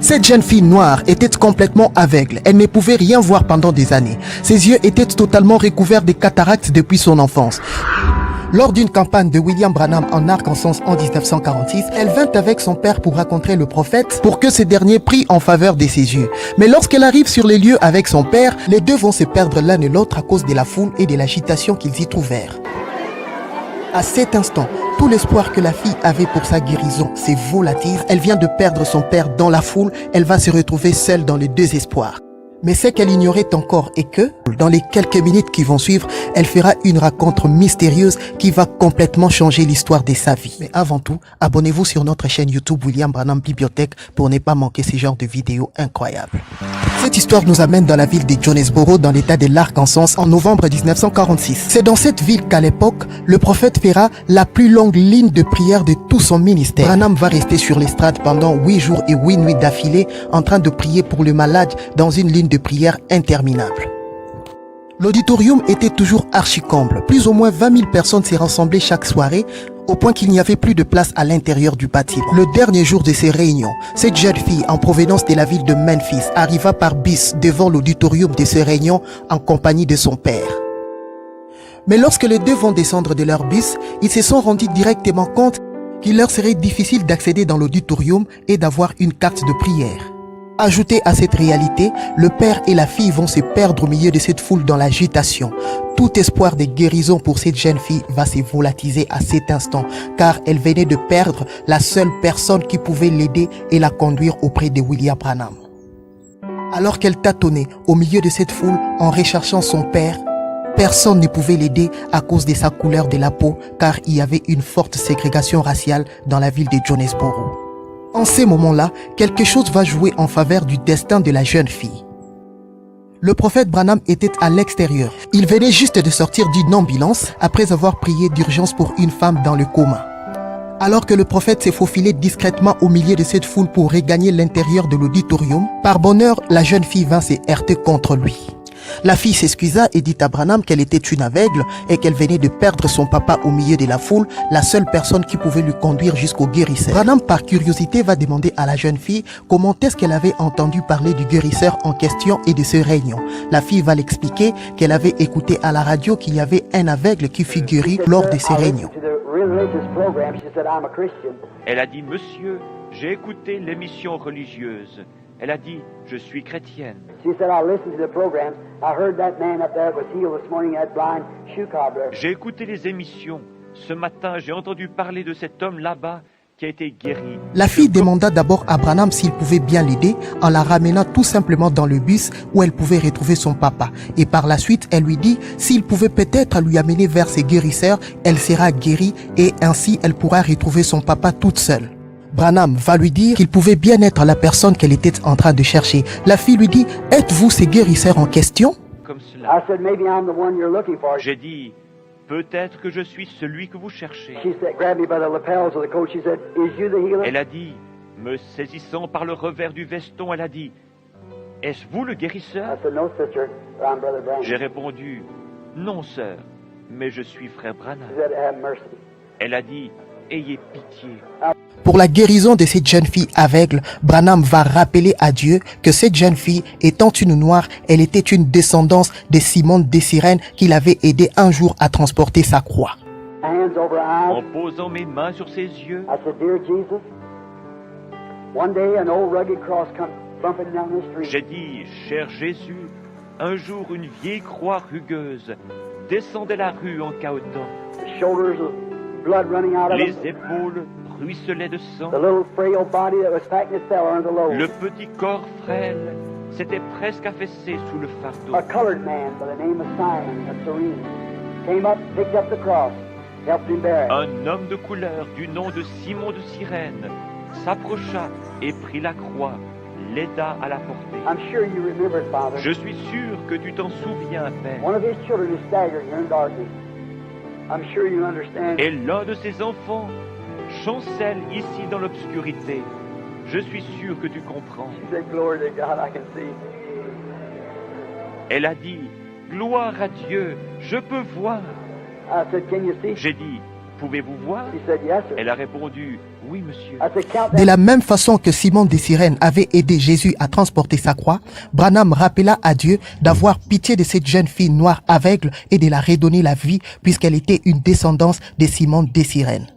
Cette jeune fille noire était complètement aveugle. Elle ne pouvait rien voir pendant des années. Ses yeux étaient totalement recouverts de cataractes depuis son enfance. Lors d'une campagne de William Branham en Arkansas en 1946, elle vint avec son père pour rencontrer le prophète pour que ce dernier prie en faveur de ses yeux. Mais lorsqu'elle arrive sur les lieux avec son père, les deux vont se perdre l'un et l'autre à cause de la foule et de l'agitation qu'ils y trouvèrent. À cet instant, tout l'espoir que la fille avait pour sa guérison s'est volatilise. Elle vient de perdre son père dans la foule. Elle va se retrouver seule dans le désespoir. Mais ce qu'elle ignorait encore est que, dans les quelques minutes qui vont suivre, elle fera une rencontre mystérieuse qui va complètement changer l'histoire de sa vie. Mais avant tout, abonnez-vous sur notre chaîne YouTube William Branham Bibliothèque pour ne pas manquer ce genre de vidéos incroyables. Cette histoire nous amène dans la ville de Jonesboro, dans l'état de l'Arkansas, en novembre 1946. C'est dans cette ville qu'à l'époque, le prophète fera la plus longue ligne de prière de tout son ministère. Branham va rester sur l'estrade pendant 8 jours et 8 nuits d'affilée, en train de prier pour le malade dans une ligne de prière interminable. L'auditorium était toujours archi-comble. Plus ou moins 20 000 personnes s'y rassemblaient chaque soirée, au point qu'il n'y avait plus de place à l'intérieur du bâtiment. Le dernier jour de ces réunions, cette jeune fille en provenance de la ville de Memphis arriva par bus devant l'auditorium de ces réunions en compagnie de son père. Mais lorsque les deux vont descendre de leur bus, ils se sont rendus directement compte qu'il leur serait difficile d'accéder dans l'auditorium et d'avoir une carte de prière. Ajouté à cette réalité, le père et la fille vont se perdre au milieu de cette foule dans l'agitation. Tout espoir de guérison pour cette jeune fille va se volatiliser à cet instant, car elle venait de perdre la seule personne qui pouvait l'aider et la conduire auprès de William Branham. Alors qu'elle tâtonnait au milieu de cette foule en recherchant son père, personne ne pouvait l'aider à cause de sa couleur de la peau, car il y avait une forte ségrégation raciale dans la ville de Jonesboro. En ces moments-là, quelque chose va jouer en faveur du destin de la jeune fille. Le prophète Branham était à l'extérieur. Il venait juste de sortir d'une ambulance après avoir prié d'urgence pour une femme dans le coma. Alors que le prophète s'est faufilé discrètement au milieu de cette foule pour regagner l'intérieur de l'auditorium, par bonheur, la jeune fille vint se heurter contre lui. La fille s'excusa et dit à Branham qu'elle était une aveugle et qu'elle venait de perdre son papa au milieu de la foule, la seule personne qui pouvait lui conduire jusqu'au guérisseur. Branham, par curiosité, va demander à la jeune fille comment est-ce qu'elle avait entendu parler du guérisseur en question et de ce réunion. La fille va l'expliquer qu'elle avait écouté à la radio qu'il y avait un aveugle qui fut guéri lors de ces réunions. Elle a dit, monsieur, j'ai écouté l'émission religieuse. Elle a dit, je suis chrétienne. J'ai écouté les émissions. Ce matin, j'ai entendu parler de cet homme là-bas qui a été guéri. La fille demanda d'abord à Branham s'il pouvait bien l'aider en la ramenant tout simplement dans le bus où elle pouvait retrouver son papa. Et par la suite, elle lui dit s'il pouvait peut-être lui amener vers ses guérisseurs, elle sera guérie et ainsi elle pourra retrouver son papa toute seule. Branham va lui dire qu'il pouvait bien être la personne qu'elle était en train de chercher. La fille lui dit « Êtes-vous ces guérisseurs en question ?» Comme cela. J'ai dit, peut-être que je suis celui que vous cherchez. Elle a dit, me saisissant par le revers du veston, elle a dit, est-ce vous le guérisseur? J'ai répondu, non sœur, mais je suis frère Branham. Elle a dit, ayez pitié. Pour la guérison de cette jeune fille aveugle, Branham va rappeler à Dieu que cette jeune fille, étant une noire, elle était une descendance de Simon de Cyrène qu'il avait aidé un jour à transporter sa croix. En posant mes mains sur ses yeux, j'ai dit, cher Jésus, un jour une vieille croix rugueuse descendait la rue en cahotant. Les épaules ruisselaient de sang. Le petit corps frêle s'était presque affaissé sous le fardeau. Un homme de couleur du nom de Simon de Cyrène s'approcha et prit la croix, l'aida à la porter. Je suis sûr que tu t'en souviens, Père. Et l'un de ses enfants chancelle ici dans l'obscurité. Je suis sûr que tu comprends. Elle a dit, gloire à Dieu, je peux voir. J'ai dit, pouvez-vous voir? Elle a répondu, oui, monsieur. De la même façon que Simon de Cyrène avait aidé Jésus à transporter sa croix, Branham rappela à Dieu d'avoir pitié de cette jeune fille noire aveugle et de la redonner la vie puisqu'elle était une descendance de Simon de Cyrène.